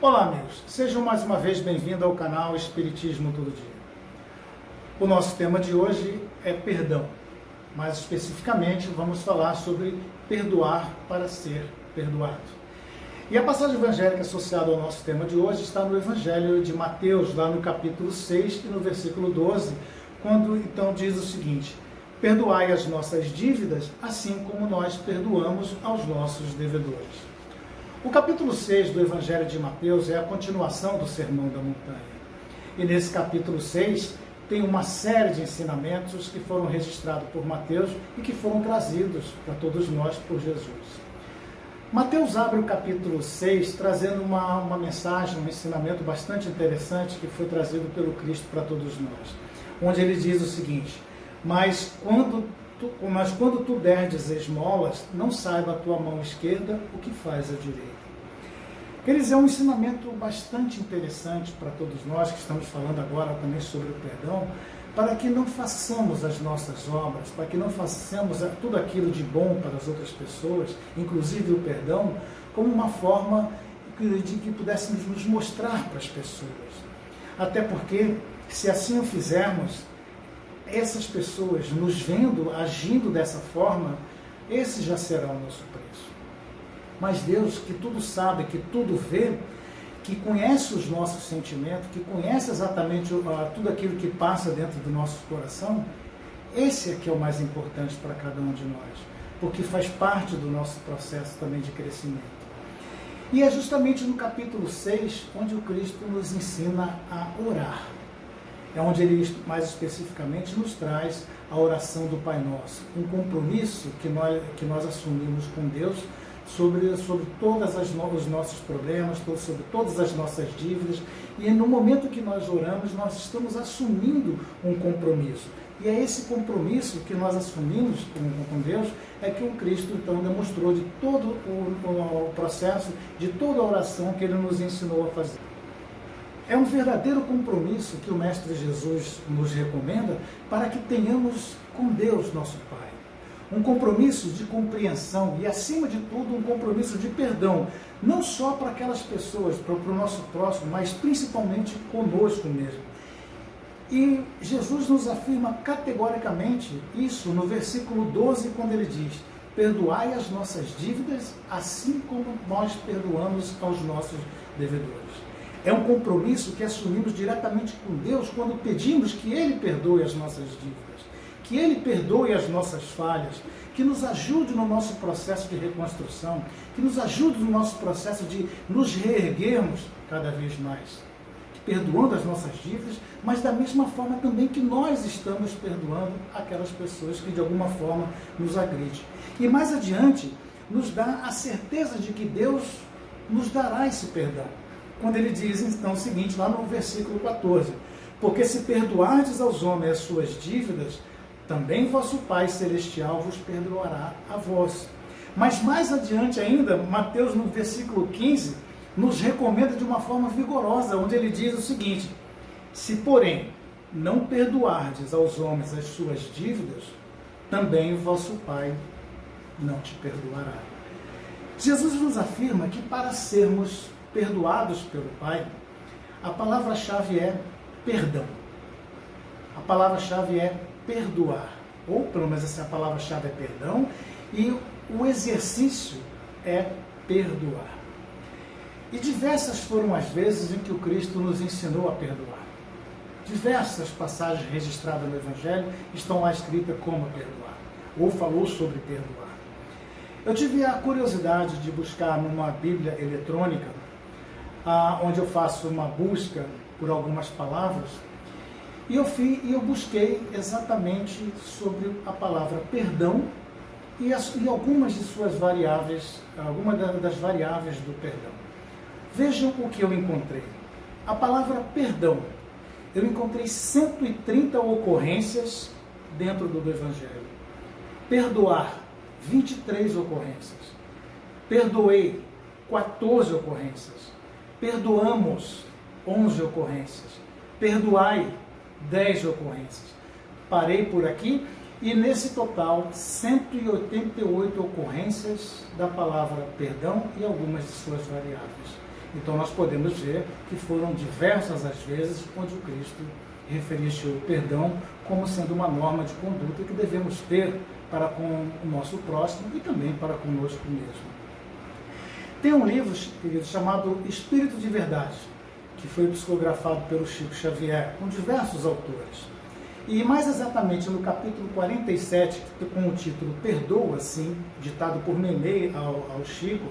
Olá, amigos. Sejam mais uma vez bem-vindos ao canal Espiritismo Todo Dia. O nosso tema de hoje é perdão. Mais especificamente, vamos falar sobre perdoar para ser perdoado. E a passagem evangélica associada ao nosso tema de hoje está no Evangelho de Mateus, lá no capítulo 6 e no versículo 12, quando então diz o seguinte: perdoai as nossas dívidas, assim como nós perdoamos aos nossos devedores. O capítulo 6 do Evangelho de Mateus é a continuação do Sermão da Montanha. E nesse capítulo 6 tem uma série de ensinamentos que foram registrados por Mateus e que foram trazidos para todos nós por Jesus. Mateus abre o capítulo 6 trazendo uma mensagem, um ensinamento bastante interessante que foi trazido pelo Cristo para todos nós, onde ele diz o seguinte: mas quando tu derdes esmolas, não saiba a tua mão esquerda o que faz a direita. Quer é um ensinamento bastante interessante para todos nós que estamos falando agora também sobre o perdão, para que não façamos as nossas obras, para que não façamos tudo aquilo de bom para as outras pessoas, inclusive o perdão, como uma forma de que pudéssemos nos mostrar para as pessoas. Até porque, se assim o fizermos, essas pessoas nos vendo, agindo dessa forma, esse já será o nosso preço. Mas Deus, que tudo sabe, que tudo vê, que conhece os nossos sentimentos, que conhece exatamente tudo aquilo que passa dentro do nosso coração, esse é que é o mais importante para cada um de nós, porque faz parte do nosso processo também de crescimento. E é justamente no capítulo 6 onde o Cristo nos ensina a orar. É onde ele, mais especificamente, nos traz a oração do Pai Nosso, um compromisso que nós assumimos com Deus sobre todos os nossos problemas, sobre todas as nossas dívidas, e no momento que nós oramos, nós estamos assumindo um compromisso. E é esse compromisso que nós assumimos com Deus, é que o Cristo então demonstrou de todo o processo, de toda a oração que ele nos ensinou a fazer. É um verdadeiro compromisso que o Mestre Jesus nos recomenda para que tenhamos com Deus, nosso Pai. Um compromisso de compreensão e, acima de tudo, um compromisso de perdão, não só para aquelas pessoas, para o nosso próximo, mas principalmente conosco mesmo. E Jesus nos afirma categoricamente isso no versículo 12, quando ele diz: perdoai as nossas dívidas, assim como nós perdoamos aos nossos devedores. É um compromisso que assumimos diretamente com Deus quando pedimos que Ele perdoe as nossas dívidas, que Ele perdoe as nossas falhas, que nos ajude no nosso processo de reconstrução, que nos ajude no nosso processo de nos reerguermos cada vez mais, perdoando as nossas dívidas, mas da mesma forma também que nós estamos perdoando aquelas pessoas que de alguma forma nos agridem. E mais adiante, nos dá a certeza de que Deus nos dará esse perdão. Quando ele diz então o seguinte, lá no versículo 14: porque se perdoardes aos homens as suas dívidas, também vosso Pai Celestial vos perdoará a vós. Mas mais adiante ainda, Mateus no versículo 15, nos recomenda de uma forma vigorosa, onde ele diz o seguinte: se porém não perdoardes aos homens as suas dívidas, também vosso Pai não te perdoará. Jesus nos afirma que para sermos perdoados pelo Pai, a palavra-chave é perdão. A palavra-chave é perdoar, ou pelo menos essa palavra-chave é perdão, e o exercício é perdoar. E diversas foram as vezes em que o Cristo nos ensinou a perdoar. Diversas passagens registradas no Evangelho estão lá escritas como perdoar, ou falou sobre perdoar. Eu tive a curiosidade de buscar numa Bíblia eletrônica, onde eu faço uma busca por algumas palavras, e eu busquei exatamente sobre a palavra perdão e algumas de suas variáveis, algumas das variáveis do perdão. Vejam o que eu encontrei. A palavra perdão, eu encontrei 130 ocorrências dentro do Evangelho. Perdoar, 23 ocorrências. Perdoei, 14 ocorrências. Perdoamos, 11 ocorrências. Perdoai, 10 ocorrências. Parei por aqui e nesse total 188 ocorrências da palavra perdão e algumas de suas variáveis. Então nós podemos ver que foram diversas as vezes onde o Cristo referia-se ao perdão como sendo uma norma de conduta que devemos ter para com o nosso próximo e também para conosco mesmo. Tem um livro, querido, chamado Espírito de Verdade, que foi psicografado pelo Chico Xavier, com diversos autores. E mais exatamente no capítulo 47, com o título Perdoa, sim, ditado por Memei ao Chico,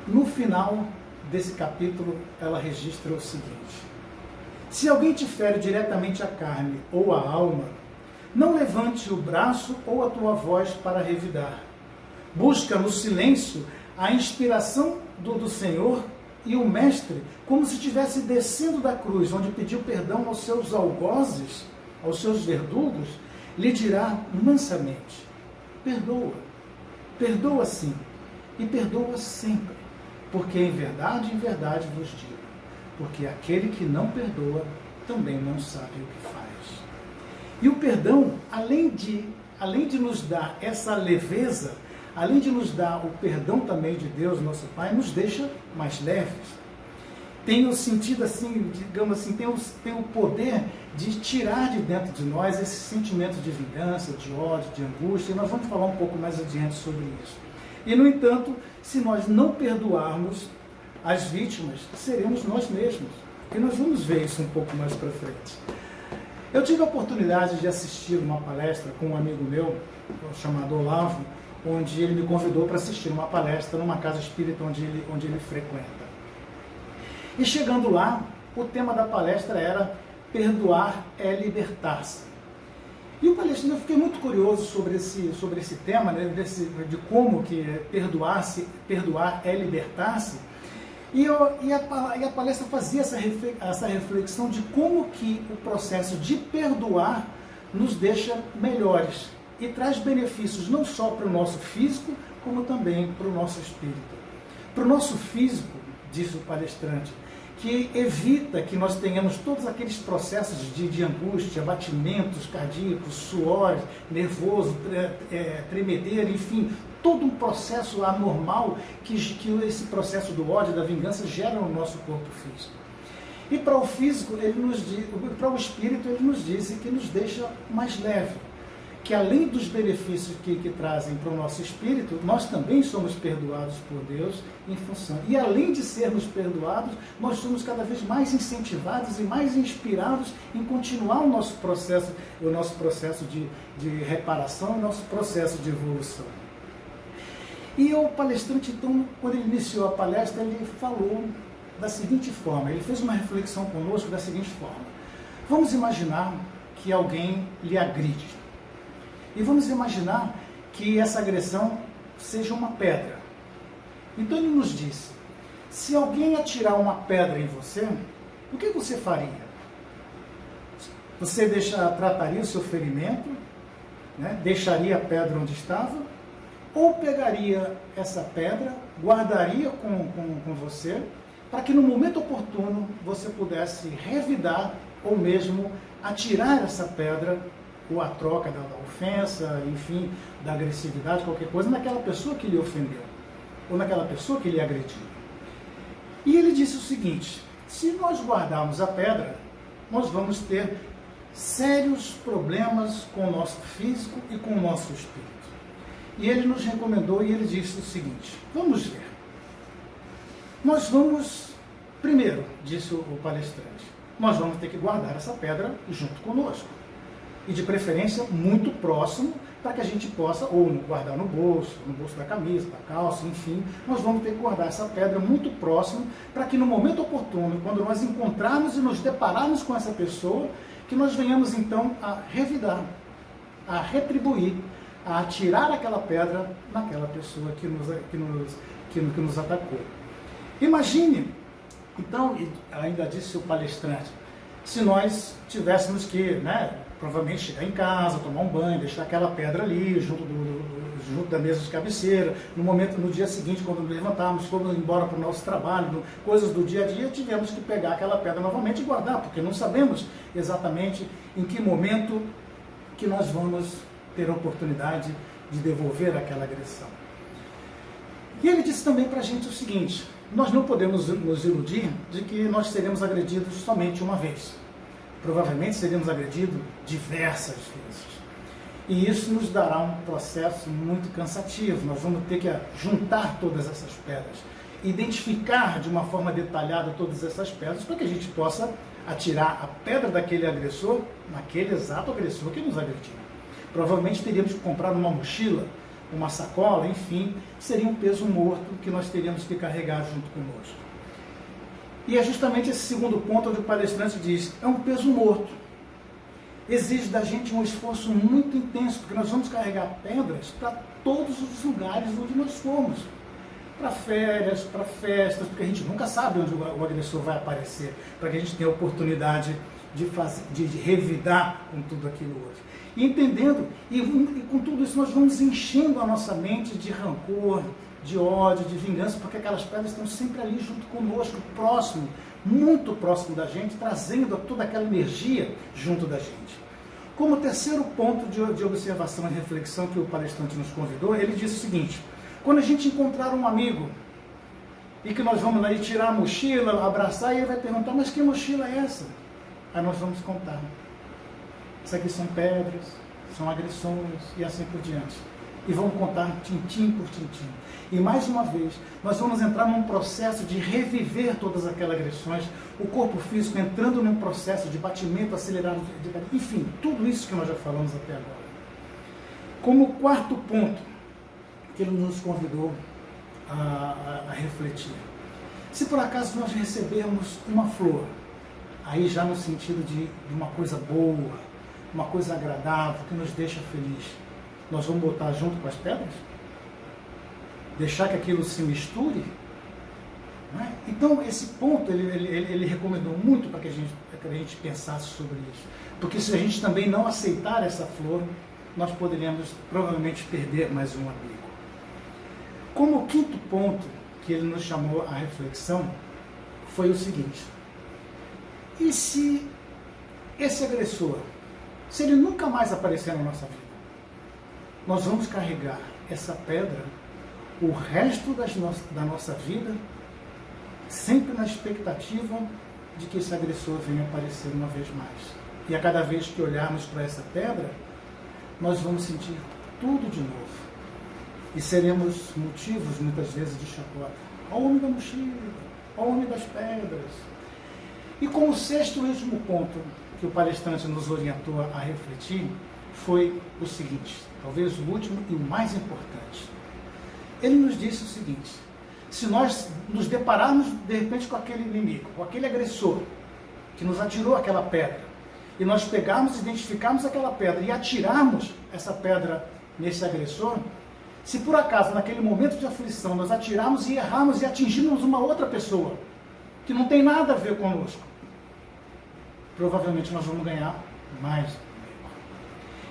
no final desse capítulo ela registra o seguinte: se alguém te fere diretamente a carne ou a alma, não levante o braço ou a tua voz para revidar. Busca no silêncio a inspiração do Senhor e o Mestre, como se estivesse descendo da cruz, onde pediu perdão aos seus algozes, aos seus verdugos, lhe dirá mansamente: perdoa, perdoa sim, e perdoa sempre, porque em verdade vos digo, porque aquele que não perdoa também não sabe o que faz. E o perdão, além de nos dar essa leveza, além de nos dar o perdão também de Deus, nosso Pai, nos deixa mais leves. Tem o sentido assim, digamos assim, tem o poder de tirar de dentro de nós esse sentimento de vingança, de ódio, de angústia, e nós vamos falar um pouco mais adiante sobre isso. E, no entanto, se nós não perdoarmos as vítimas, seremos nós mesmos. E nós vamos ver isso um pouco mais para frente. Eu tive a oportunidade de assistir uma palestra com um amigo meu, chamado Olavo, onde ele me convidou para assistir uma palestra numa casa espírita onde ele frequenta. E chegando lá, o tema da palestra era Perdoar é Libertar-se. E o palestrante, eu fiquei muito curioso sobre esse tema, né, de como que perdoar é libertar-se. E a palestra fazia essa reflexão de como que o processo de perdoar nos deixa melhores e traz benefícios não só para o nosso físico, como também para o nosso espírito. Para o nosso físico, disse o palestrante, que evita que nós tenhamos todos aqueles processos de angústia, batimentos cardíacos, suor, nervoso, tremedeira, enfim, todo um processo anormal que esse processo do ódio, da vingança gera no nosso corpo físico. E para o físico, para o espírito, ele nos disse que nos deixa mais leve, que além dos benefícios que trazem para o nosso espírito, nós também somos perdoados por Deus em função. E além de sermos perdoados, nós somos cada vez mais incentivados e mais inspirados em continuar o nosso processo de reparação, o nosso processo de evolução. E o palestrante, então, quando ele iniciou a palestra, ele falou da seguinte forma, ele fez uma reflexão conosco da seguinte forma: vamos imaginar que alguém lhe agride. E vamos imaginar que essa agressão seja uma pedra. Então ele nos disse: se alguém atirar uma pedra em você, o que você faria? Você trataria o seu ferimento, né? Deixaria a pedra onde estava? Ou pegaria essa pedra, guardaria com você, para que no momento oportuno você pudesse revidar ou mesmo atirar essa pedra, ou a troca da ofensa, enfim, da agressividade, qualquer coisa, naquela pessoa que lhe ofendeu, ou naquela pessoa que lhe agrediu. E ele disse o seguinte: se nós guardarmos a pedra, nós vamos ter sérios problemas com o nosso físico e com o nosso espírito. E ele nos recomendou, e ele disse o seguinte: vamos ver. Nós vamos, primeiro, disse o palestrante, nós vamos ter que guardar essa pedra junto conosco. E de preferência muito próximo, para que a gente possa, ou guardar no bolso da camisa, da calça, enfim, nós vamos ter que guardar essa pedra muito próximo, para que no momento oportuno, quando nós encontrarmos e nos depararmos com essa pessoa, que nós venhamos então a revidar, a retribuir, a atirar aquela pedra naquela pessoa que nos atacou. Imagine, então, ainda disse o palestrante, se nós tivéssemos que, provavelmente chegar em casa, tomar um banho, deixar aquela pedra ali, junto da mesa de cabeceira, no dia seguinte, quando nos levantarmos, fomos embora para o nosso trabalho, coisas do dia a dia, tivemos que pegar aquela pedra novamente e guardar, porque não sabemos exatamente em que momento que nós vamos ter a oportunidade de devolver aquela agressão. E ele disse também para a gente o seguinte: Nós não podemos nos iludir de que nós seremos agredidos somente uma vez. Provavelmente seremos agredidos diversas vezes. E isso nos dará um processo muito cansativo. Nós vamos ter que juntar todas essas pedras, identificar de uma forma detalhada todas essas pedras, para que a gente possa atirar a pedra daquele agressor naquele exato agressor que nos agrediu. Provavelmente teríamos que comprar uma mochila, uma sacola, enfim, seria um peso morto que nós teríamos que carregar junto conosco. E é justamente esse segundo ponto onde o palestrante diz, é um peso morto. Exige da gente um esforço muito intenso, porque nós vamos carregar pedras para todos os lugares onde nós formos. Para férias, para festas, porque a gente nunca sabe onde o agressor vai aparecer, para que a gente tenha a oportunidade de revidar com tudo aquilo hoje. E entendendo, e com tudo isso nós vamos enchendo a nossa mente de rancor, de ódio, de vingança, porque aquelas pedras estão sempre ali junto conosco, próximo, muito próximo da gente, trazendo toda aquela energia junto da gente. Como terceiro ponto de observação e reflexão que o palestrante nos convidou, ele disse o seguinte, quando a gente encontrar um amigo e que nós vamos ali tirar a mochila, abraçar, e ele vai perguntar, mas que mochila é essa? Aí nós vamos contar. Isso aqui são pedras, são agressões e assim por diante. E vamos contar tintim por tintim. E mais uma vez, nós vamos entrar num processo de reviver todas aquelas agressões, o corpo físico entrando num processo de batimento acelerado, enfim, tudo isso que nós já falamos até agora. Como quarto ponto que ele nos convidou a refletir. Se por acaso nós recebermos uma flor, aí já no sentido de uma coisa boa, uma coisa agradável, que nos deixa feliz, nós vamos botar junto com as pedras? Deixar que aquilo se misture? Não é? Então, esse ponto ele recomendou muito para que a gente pensasse sobre isso. Porque se a gente também não aceitar essa flor, nós poderíamos provavelmente perder mais um amigo. Como quinto ponto que ele nos chamou à reflexão, foi o seguinte: e se esse agressor, se ele nunca mais aparecer na nossa vida, nós vamos carregar essa pedra o resto da nossa vida, sempre na expectativa de que esse agressor venha aparecer uma vez mais. E a cada vez que olharmos para essa pedra, nós vamos sentir tudo de novo. E seremos motivos, muitas vezes, de chacota. Ó o homem da mochila, ó o homem das pedras. E como sexto e último ponto que o palestrante nos orientou a refletir, foi o seguinte, talvez o último e o mais importante. Ele nos disse o seguinte: se nós nos depararmos de repente com aquele inimigo, com aquele agressor que nos atirou aquela pedra, e nós pegarmos, identificarmos aquela pedra e atirarmos essa pedra nesse agressor, se por acaso naquele momento de aflição nós atirarmos e errarmos e atingirmos uma outra pessoa que não tem nada a ver conosco, provavelmente nós vamos ganhar mais.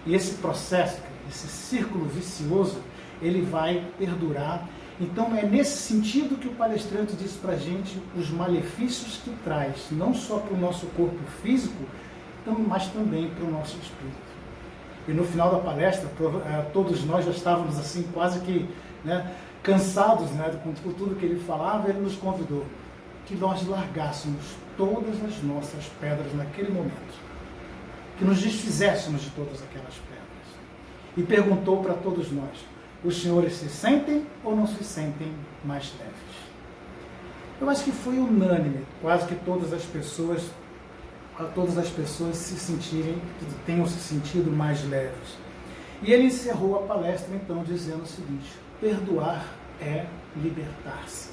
E esse processo, esse círculo vicioso, ele vai perdurar. Então é nesse sentido que o palestrante disse para a gente os malefícios que traz, não só para o nosso corpo físico, mas também para o nosso espírito. E no final da palestra, todos nós já estávamos assim, quase que cansados com tudo que ele falava. Ele nos convidou que nós largássemos todas as nossas pedras naquele momento, que nos desfizéssemos de todas aquelas pedras. E perguntou para todos nós: os senhores se sentem ou não se sentem mais leves? Eu acho que foi unânime, quase que todas as pessoas tenham se sentido mais leves. E ele encerrou a palestra então dizendo o seguinte: perdoar é libertar-se.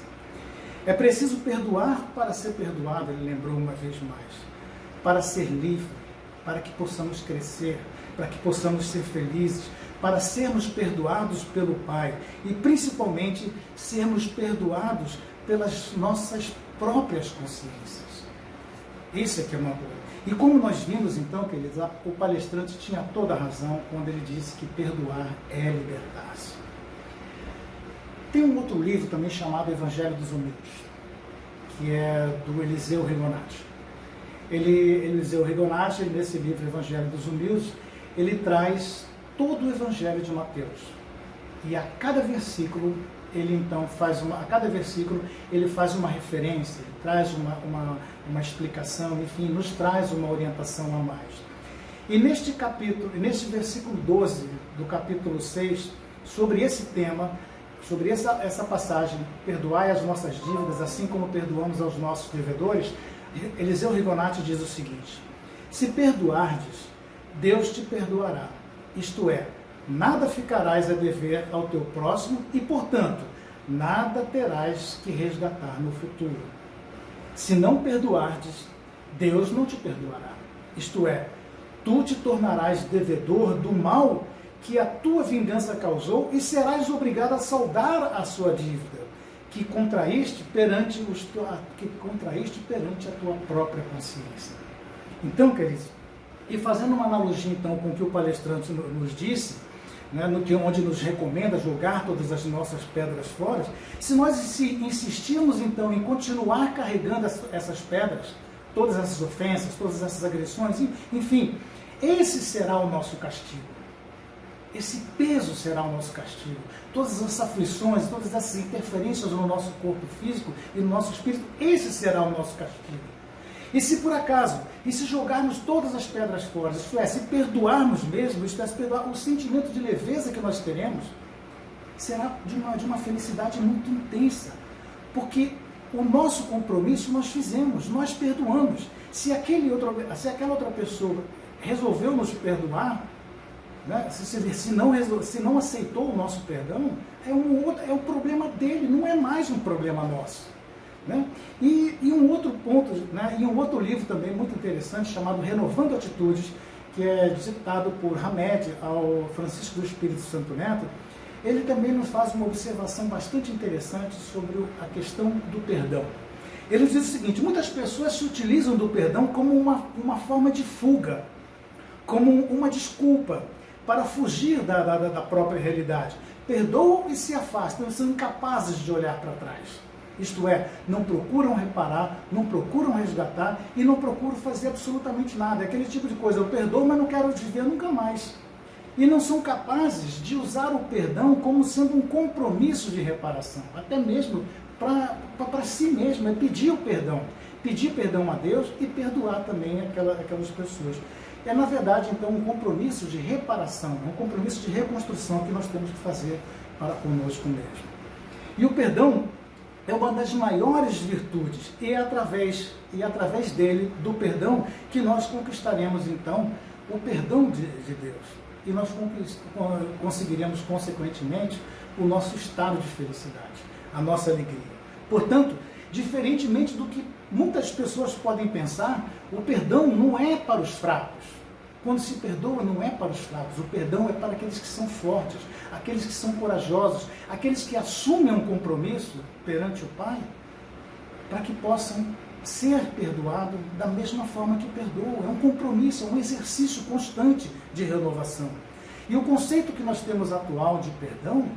É preciso perdoar para ser perdoado, ele lembrou uma vez mais, para ser livre, para que possamos crescer, para que possamos ser felizes, para sermos perdoados pelo Pai e principalmente sermos perdoados pelas nossas próprias consciências. Isso é que é uma boa. E como nós vimos então, queridos, o palestrante tinha toda a razão quando ele disse que perdoar é libertar-se. Tem um outro livro também chamado Evangelho dos Humildes, que é do Eliseu Rigonati. Eliseu Rigonati, nesse livro Evangelho dos Humildes, ele traz todo o Evangelho de Mateus. E a cada versículo ele então a cada versículo, ele faz uma referência, ele traz uma explicação, enfim, nos traz uma orientação a mais. E neste versículo 12 do capítulo 6, sobre esse tema, sobre essa passagem, perdoai as nossas dívidas, assim como perdoamos aos nossos devedores, Eliseu Rigonati diz o seguinte: se perdoardes, Deus te perdoará, isto é, nada ficarás a dever ao teu próximo e, portanto, nada terás que resgatar no futuro. Se não perdoardes, Deus não te perdoará, isto é, tu te tornarás devedor do mal que a tua vingança causou e serás obrigado a saldar a sua dívida, que contraíste perante a tua própria consciência. Então, queridos, e fazendo uma analogia então com o que o palestrante nos disse, né, onde nos recomenda jogar todas as nossas pedras fora, se nós insistirmos então em continuar carregando essas pedras, todas essas ofensas, todas essas agressões, enfim, esse será o nosso castigo. Esse peso será o nosso castigo. Todas as aflições, todas essas interferências no nosso corpo físico e no nosso espírito, esse será o nosso castigo. E se por acaso, e se jogarmos todas as pedras fora, isto é, se perdoarmos mesmo, isto é, se perdoar, o sentimento de leveza que nós teremos será de uma felicidade muito intensa. Porque o nosso compromisso nós fizemos, nós perdoamos. Se aquela outra pessoa resolveu nos perdoar, né? Se não aceitou o nosso perdão, é o problema dele, não é mais um problema nosso. Né? E um outro ponto, né? E um outro livro também muito interessante, chamado Renovando Atitudes, que é ditado por Hamed ao Francisco do Espírito Santo Neto, ele também nos faz uma observação bastante interessante sobre a questão do perdão. Ele diz o seguinte: muitas pessoas se utilizam do perdão como uma forma de fuga, como uma desculpa para fugir da própria realidade. Perdoam e se afastam, são incapazes de olhar para trás. Isto é, não procuram reparar, não procuram resgatar e não procuram fazer absolutamente nada. É aquele tipo de coisa: eu perdoo, mas não quero viver nunca mais. E não são capazes de usar o perdão como sendo um compromisso de reparação, até mesmo para si mesmo, é pedir perdão a Deus e perdoar também aquelas pessoas. É, na verdade, então, um compromisso de reparação, um compromisso de reconstrução que nós temos que fazer para conosco mesmo. E o perdão é uma das maiores virtudes, e é através dele, do perdão, que nós conquistaremos, então, o perdão de Deus. E nós conseguiremos, consequentemente, o nosso estado de felicidade, a nossa alegria. Portanto, diferentemente do que muitas pessoas podem pensar, o perdão não é para os fracos. Quando se perdoa, não é para os fracos. O perdão é para aqueles que são fortes, aqueles que são corajosos, aqueles que assumem um compromisso perante o Pai, para que possam ser perdoados da mesma forma que perdoam. É um compromisso, é um exercício constante de renovação. E o conceito que nós temos atual de perdão,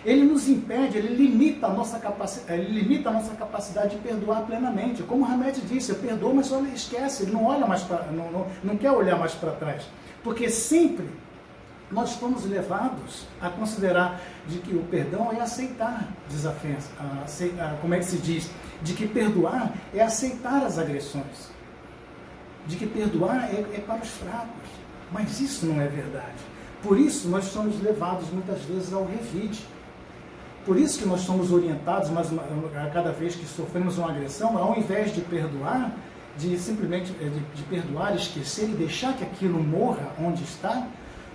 ele nos impede, ele limita a nossa capacidade de perdoar plenamente. Como Hamed disse, perdoa, mas só esquece, ele não quer olhar mais para trás. Porque sempre nós fomos levados a considerar de que o perdão é aceitar desafios, como é que se diz? De que perdoar é aceitar as agressões. De que perdoar é para os fracos. Mas isso não é verdade. Por isso nós somos levados muitas vezes ao revide. Por isso que nós somos orientados, mas a cada vez que sofremos uma agressão, ao invés de perdoar, de simplesmente de perdoar, esquecer e deixar que aquilo morra onde está,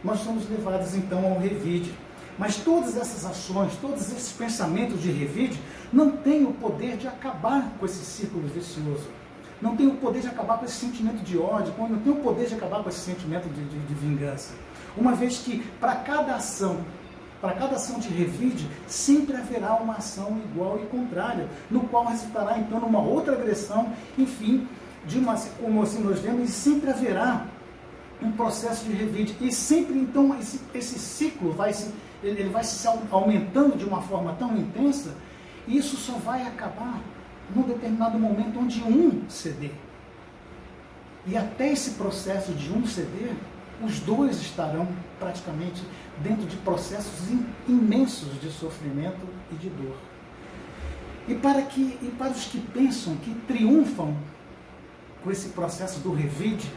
nós somos levados então ao revide. Mas todas essas ações, todos esses pensamentos de revide, não têm o poder de acabar com esse círculo vicioso. Não tem o poder de acabar com esse sentimento de ódio, não tem o poder de acabar com esse sentimento de vingança. Uma vez que para cada ação de revide, sempre haverá uma ação igual e contrária, no qual resultará então numa outra agressão, enfim, como assim nós vemos, e sempre haverá um processo de revide. E sempre então esse ciclo vai se aumentando de uma forma tão intensa, e isso só vai acabar num determinado momento onde um ceder. E até esse processo de um ceder, os dois estarão praticamente dentro de processos imensos de sofrimento e de dor. E para os que pensam que triunfam com esse processo do revide,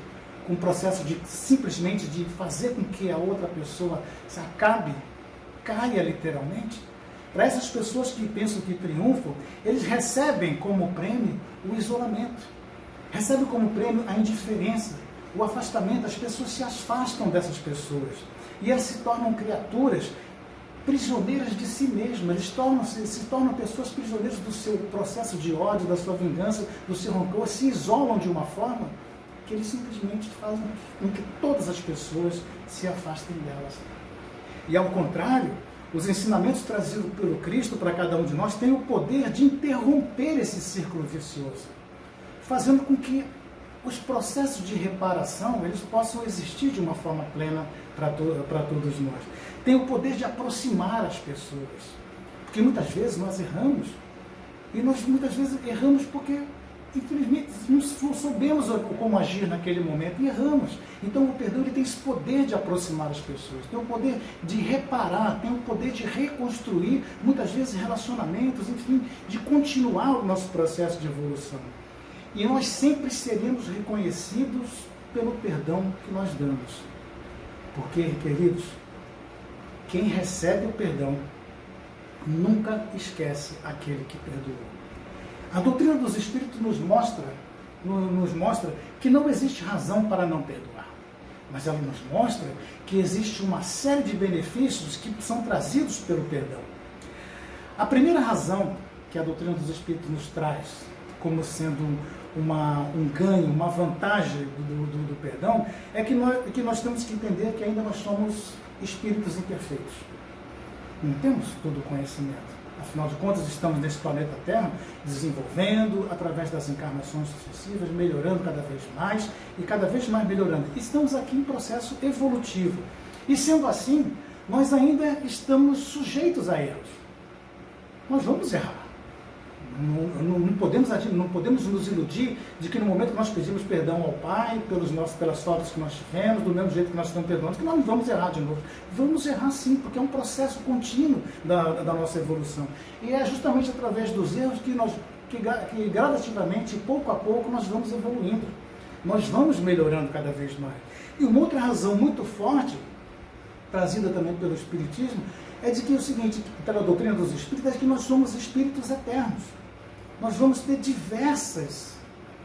com o processo de simplesmente de fazer com que a outra pessoa se acabe, caia literalmente, para essas pessoas que pensam que triunfam, eles recebem como prêmio o isolamento, recebem como prêmio a indiferença, o afastamento. As pessoas se afastam dessas pessoas e elas se tornam criaturas prisioneiras de si mesmas. Eles se tornam pessoas prisioneiras do seu processo de ódio, da sua vingança, do seu rancor, se isolam de uma forma que eles simplesmente fazem com que todas as pessoas se afastem delas. E ao contrário, os ensinamentos trazidos pelo Cristo para cada um de nós têm o poder de interromper esse círculo vicioso, fazendo com que os processos de reparação eles possam existir de uma forma plena para todos nós. Tem o poder de aproximar as pessoas, porque muitas vezes nós erramos, e nós muitas vezes erramos porque, infelizmente, não soubemos como agir naquele momento e erramos. Então o perdão ele tem esse poder de aproximar as pessoas, tem o poder de reparar, tem o poder de reconstruir, muitas vezes, relacionamentos, enfim, de continuar o nosso processo de evolução. E nós sempre seremos reconhecidos pelo perdão que nós damos. Porque, queridos, quem recebe o perdão nunca esquece aquele que perdoou. A doutrina dos Espíritos nos mostra que não existe razão para não perdoar. Mas ela nos mostra que existe uma série de benefícios que são trazidos pelo perdão. A primeira razão que a doutrina dos Espíritos nos traz como sendo um ganho, uma vantagem do perdão, é que nós temos que entender que ainda nós somos espíritos imperfeitos. Não temos todo o conhecimento. Afinal de contas, estamos nesse planeta Terra desenvolvendo, através das encarnações sucessivas, melhorando cada vez mais e cada vez mais melhorando. Estamos aqui em processo evolutivo. E sendo assim, nós ainda estamos sujeitos a erros. Nós vamos errar. Não podemos nos iludir de que no momento que nós pedimos perdão ao Pai pelas faltas que nós tivemos, do mesmo jeito que nós estamos perdoando, que nós não vamos errar de novo. Vamos errar sim, porque é um processo contínuo da nossa evolução. E é justamente através dos erros que gradativamente, pouco a pouco, nós vamos evoluindo. Nós vamos melhorando cada vez mais. E uma outra razão muito forte, trazida também pelo Espiritismo, é de que o seguinte, pela doutrina dos Espíritos, é que nós somos espíritos eternos. Nós vamos ter diversas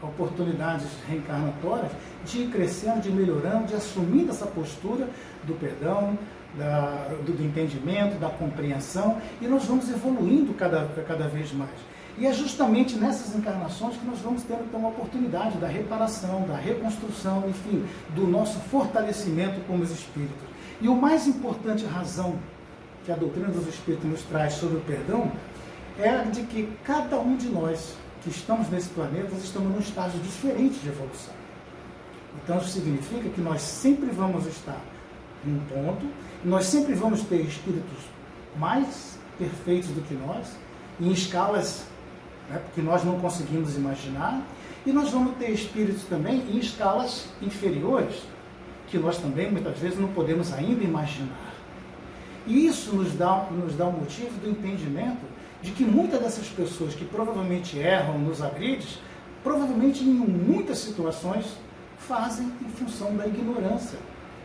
oportunidades reencarnatórias de ir crescendo, de ir melhorando, de assumindo essa postura do perdão, do entendimento, da compreensão, e nós vamos evoluindo cada vez mais. E é justamente nessas encarnações que nós vamos ter então a oportunidade da reparação, da reconstrução, enfim, do nosso fortalecimento como espíritos. E o mais importante razão que a doutrina dos Espíritos nos traz sobre o perdão é de que cada um de nós que estamos nesse planeta estamos num estágio diferente de evolução. Então isso significa que nós sempre vamos estar num ponto, nós sempre vamos ter espíritos mais perfeitos do que nós, em escalas que nós não conseguimos imaginar, e nós vamos ter espíritos também em escalas inferiores, que nós também muitas vezes não podemos ainda imaginar. E isso nos dá um motivo do entendimento de que muitas dessas pessoas que provavelmente erram nos agrides, provavelmente em muitas situações fazem em função da ignorância.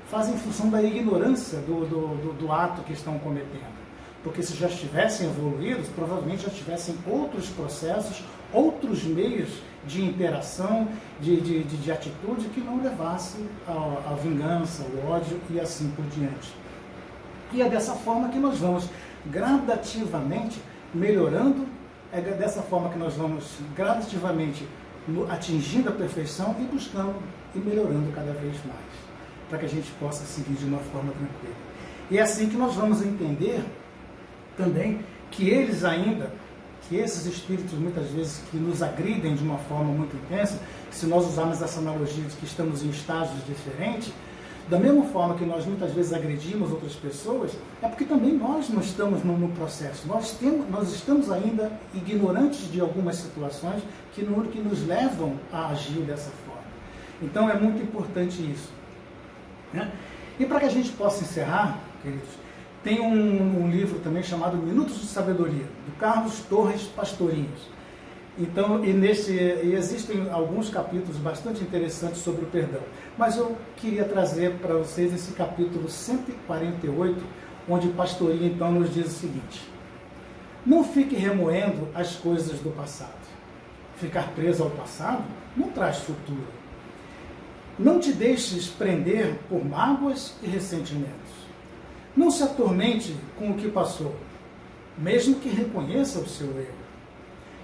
Fazem em função da ignorância do ato que estão cometendo. Porque se já estivessem evoluídos, provavelmente já tivessem outros processos, outros meios de interação, de atitude que não levasse à vingança, ao ódio e assim por diante. E é dessa forma que nós vamos gradativamente melhorando, é dessa forma que nós vamos gradativamente atingindo a perfeição e buscando e melhorando cada vez mais, para que a gente possa seguir de uma forma tranquila. E é assim que nós vamos entender também que esses espíritos muitas vezes que nos agridem de uma forma muito intensa, se nós usarmos essa analogia de que estamos em estágios diferentes, da mesma forma que nós muitas vezes agredimos outras pessoas, é porque também nós não estamos no processo. Nós estamos ainda ignorantes de algumas situações que nos levam a agir dessa forma. Então é muito importante isso. né? E para que a gente possa encerrar, queridos, tem um livro também chamado Minutos de Sabedoria, do Carlos Torres Pastorinhos. Então, e existem alguns capítulos bastante interessantes sobre o perdão. Mas eu queria trazer para vocês esse capítulo 148, onde Pastorinho então nos diz o seguinte: não fique remoendo as coisas do passado. Ficar preso ao passado não traz futuro. Não te deixes prender por mágoas e ressentimentos. Não se atormente com o que passou, mesmo que reconheça o seu erro.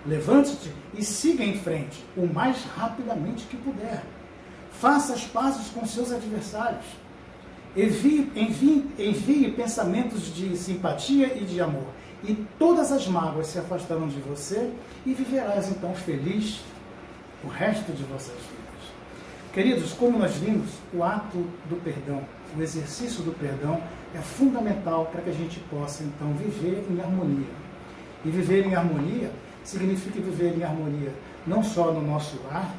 Levante-te e siga em frente o mais rapidamente que puder. Faça as pazes com seus adversários. Envie pensamentos de simpatia e de amor. E todas as mágoas se afastarão de você e viverás então feliz o resto de vossas vidas. Queridos, como nós vimos, o ato do perdão, o exercício do perdão é fundamental para que a gente possa então viver em harmonia. E viver em harmonia significa viver em harmonia não só no nosso lar,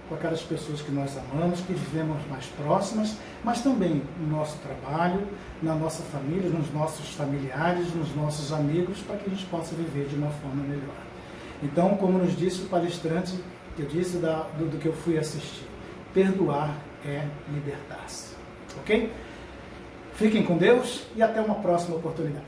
com aquelas pessoas que nós amamos, que vivemos mais próximas, mas também no nosso trabalho, na nossa família, nos nossos familiares, nos nossos amigos, para que a gente possa viver de uma forma melhor. Então, como nos disse o palestrante, que eu disse do que eu fui assistir, perdoar é libertar-se. Ok? Fiquem com Deus e até uma próxima oportunidade.